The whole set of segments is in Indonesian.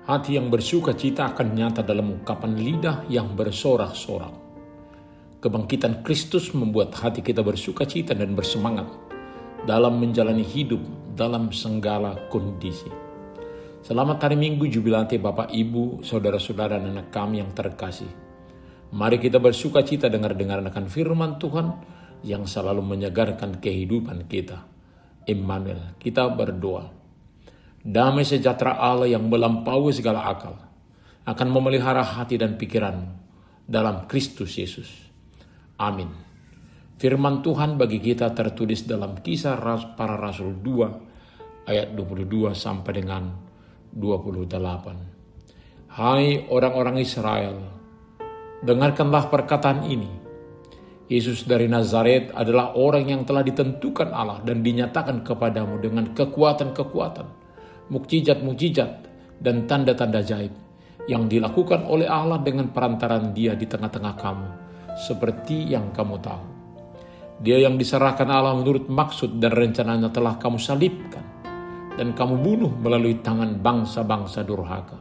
Hati yang bersuka cita akan nyata dalam ungkapan lidah yang bersorak-sorak. Kebangkitan Kristus membuat hati kita bersuka cita dan bersemangat dalam menjalani hidup dalam segala kondisi. Selamat hari Minggu jubilate Bapak, Ibu, Saudara-saudara dan anak kami yang terkasih. Mari kita bersuka cita dengar-dengar akan firman Tuhan yang selalu menyegarkan kehidupan kita. Immanuel, kita berdoa. Damai sejahtera Allah yang melampaui segala akal akan memelihara hati dan pikiranmu dalam Kristus Yesus. Amin. Firman Tuhan bagi kita tertulis dalam Kisah Para Rasul 2 ayat 22 sampai dengan 28. Hai orang-orang Israel, dengarkanlah perkataan ini. Yesus dari Nazaret adalah orang yang telah ditentukan Allah dan dinyatakan kepadamu dengan kekuatan-kekuatan, mukjizat-mukjizat dan tanda-tanda ajaib yang dilakukan oleh Allah dengan perantaran Dia di tengah-tengah kamu, seperti yang kamu tahu. Dia yang diserahkan Allah menurut maksud dan rencananya telah kamu salibkan dan kamu bunuh melalui tangan bangsa-bangsa durhaka.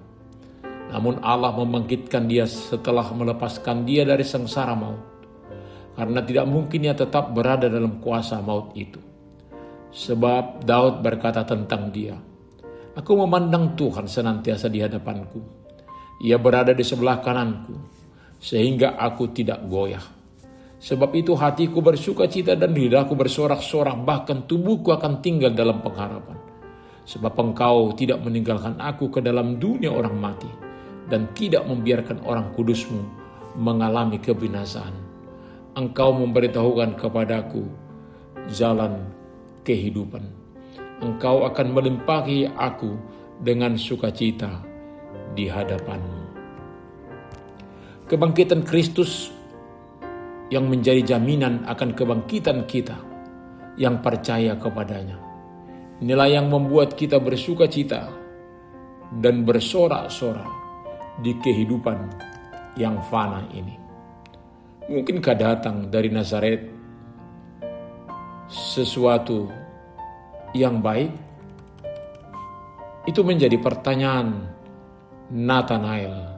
Namun Allah membangkitkan Dia setelah melepaskan Dia dari sengsara maut, karena tidak mungkin Ia tetap berada dalam kuasa maut itu. Sebab Daud berkata tentang Dia, Aku memandang Tuhan senantiasa di hadapanku. Ia berada di sebelah kananku, sehingga aku tidak goyah. Sebab itu hatiku bersuka cita dan lidahku bersorak-sorak, bahkan tubuhku akan tinggal dalam pengharapan. Sebab Engkau tidak meninggalkan aku ke dalam dunia orang mati, dan tidak membiarkan orang kudusmu mengalami kebinasaan. Engkau memberitahukan kepadaku jalan kehidupan. Engkau akan melimpahi aku dengan sukacita di hadapanmu. Kebangkitan Kristus yang menjadi jaminan akan kebangkitan kita yang percaya kepadanya. Inilah yang membuat kita bersuka cita dan bersorak-sorak di kehidupan yang fana ini. Mungkinkah datang dari Nazaret sesuatu yang baik? Itu menjadi pertanyaan Nathanael.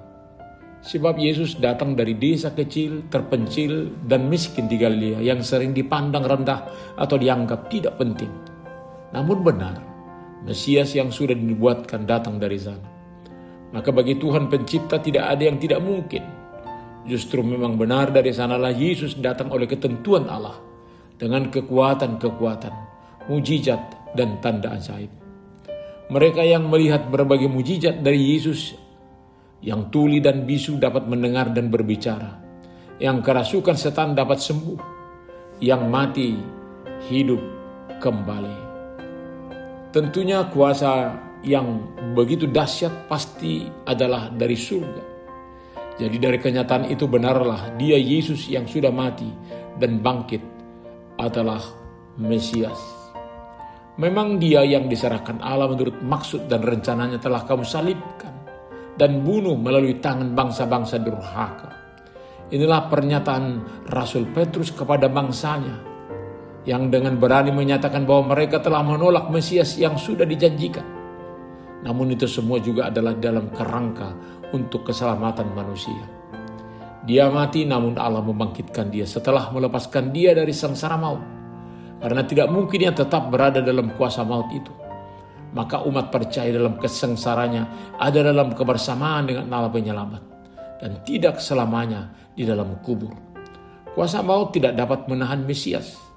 Sebab Yesus datang dari desa kecil, terpencil, dan miskin di Galilea yang sering dipandang rendah atau dianggap tidak penting. Namun benar, Mesias yang sudah dibuatkan datang dari sana. Maka bagi Tuhan pencipta tidak ada yang tidak mungkin. Justru memang benar dari sanalah Yesus datang oleh ketentuan Allah dengan kekuatan-kekuatan, mujizat dan tanda ajaib. Mereka yang melihat berbagai mujizat dari Yesus, yang tuli dan bisu dapat mendengar dan berbicara, yang kerasukan setan dapat sembuh, yang mati hidup kembali. Tentunya kuasa yang begitu dahsyat pasti adalah dari surga. Jadi dari kenyataan itu benarlah Dia Yesus yang sudah mati dan bangkit adalah Mesias. Memang Dia yang diserahkan Allah menurut maksud dan rencananya telah kamu salibkan dan bunuh melalui tangan bangsa-bangsa durhaka. Inilah pernyataan Rasul Petrus kepada bangsanya yang dengan berani menyatakan bahwa mereka telah menolak Mesias yang sudah dijanjikan. Namun itu semua juga adalah dalam kerangka untuk keselamatan manusia. Dia mati namun Allah membangkitkan Dia setelah melepaskan Dia dari sengsara maut. Karena tidak mungkin Ia tetap berada dalam kuasa maut itu. Maka umat percaya dalam kesengsaranya ada dalam kebersamaan dengan Allah penyelamat dan tidak selamanya di dalam kubur. Kuasa maut tidak dapat menahan Mesias,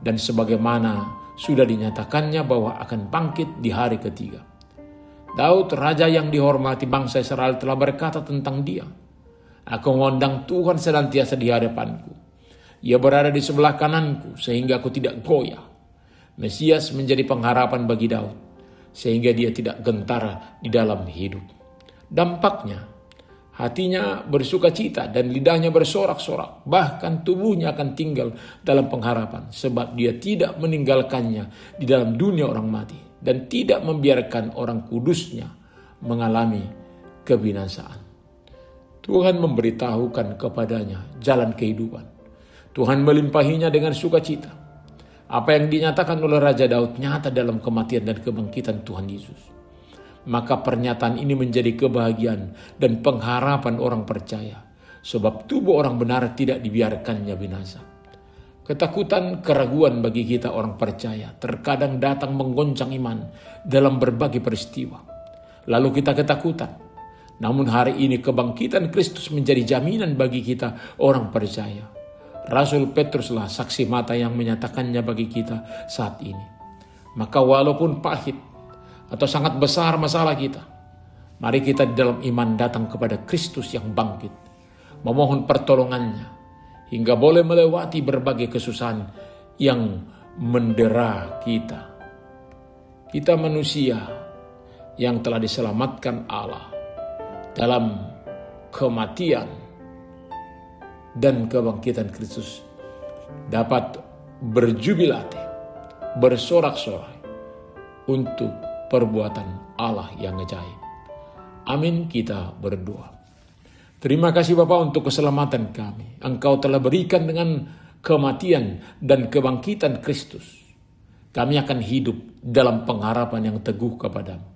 dan sebagaimana sudah dinyatakannya bahwa akan bangkit di hari ketiga. Daud, raja yang dihormati bangsa Israel, telah berkata tentang Dia, Aku mengundang Tuhan senantiasa di hadapanku. Ia berada di sebelah kananku sehingga aku tidak goyah. Mesias menjadi pengharapan bagi Daud sehingga dia tidak gentar di dalam hidup. Dampaknya hatinya bersuka cita dan lidahnya bersorak-sorak, bahkan tubuhnya akan tinggal dalam pengharapan sebab dia tidak meninggalkannya di dalam dunia orang mati dan tidak membiarkan orang kudusnya mengalami kebinasaan. Tuhan memberitahukan kepadanya jalan kehidupan. Tuhan melimpahinya dengan sukacita. Apa yang dinyatakan oleh Raja Daud nyata dalam kematian dan kebangkitan Tuhan Yesus. maka pernyataan ini menjadi kebahagiaan dan pengharapan orang percaya. Sebab tubuh orang benar tidak dibiarkannya binasa. Ketakutan, keraguan bagi kita orang percaya terkadang datang menggoncang iman dalam berbagai peristiwa. Lalu kita ketakutan. Namun hari ini kebangkitan Kristus menjadi jaminan bagi kita orang percaya. Rasul Petruslah saksi mata yang menyatakannya bagi kita saat ini. Maka walaupun pahit atau sangat besar masalah kita, mari kita di dalam iman datang kepada Kristus yang bangkit, memohon pertolongannya, hingga boleh melewati berbagai kesusahan yang mendera kita. Kita manusia yang telah diselamatkan Allah dalam kematian dan kebangkitan Kristus dapat berjubilat, bersorak-sorai untuk perbuatan Allah yang ajaib. Amin, kita berdoa. Terima kasih Bapa untuk keselamatan kami. Engkau telah berikan dengan kematian dan kebangkitan Kristus. Kami akan hidup dalam pengharapan yang teguh kepadamu.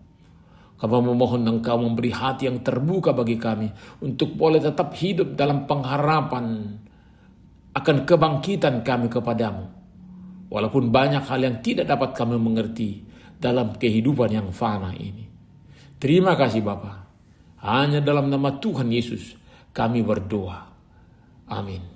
Kami memohon Engkau memberi hati yang terbuka bagi kami untuk boleh tetap hidup dalam pengharapan akan kebangkitan kami kepadamu. Walaupun banyak hal yang tidak dapat kami mengerti dalam kehidupan yang fana ini. Terima kasih Bapa. Hanya dalam nama Tuhan Yesus kami berdoa. Amin.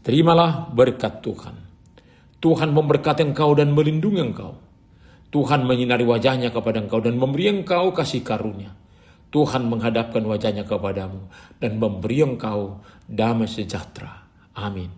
Terimalah berkat Tuhan. Tuhan memberkati engkau dan melindungi engkau. Tuhan menyinari wajahnya kepada engkau dan memberi engkau kasih karunia. Tuhan menghadapkan wajahnya kepadamu dan memberi engkau damai sejahtera. Amin.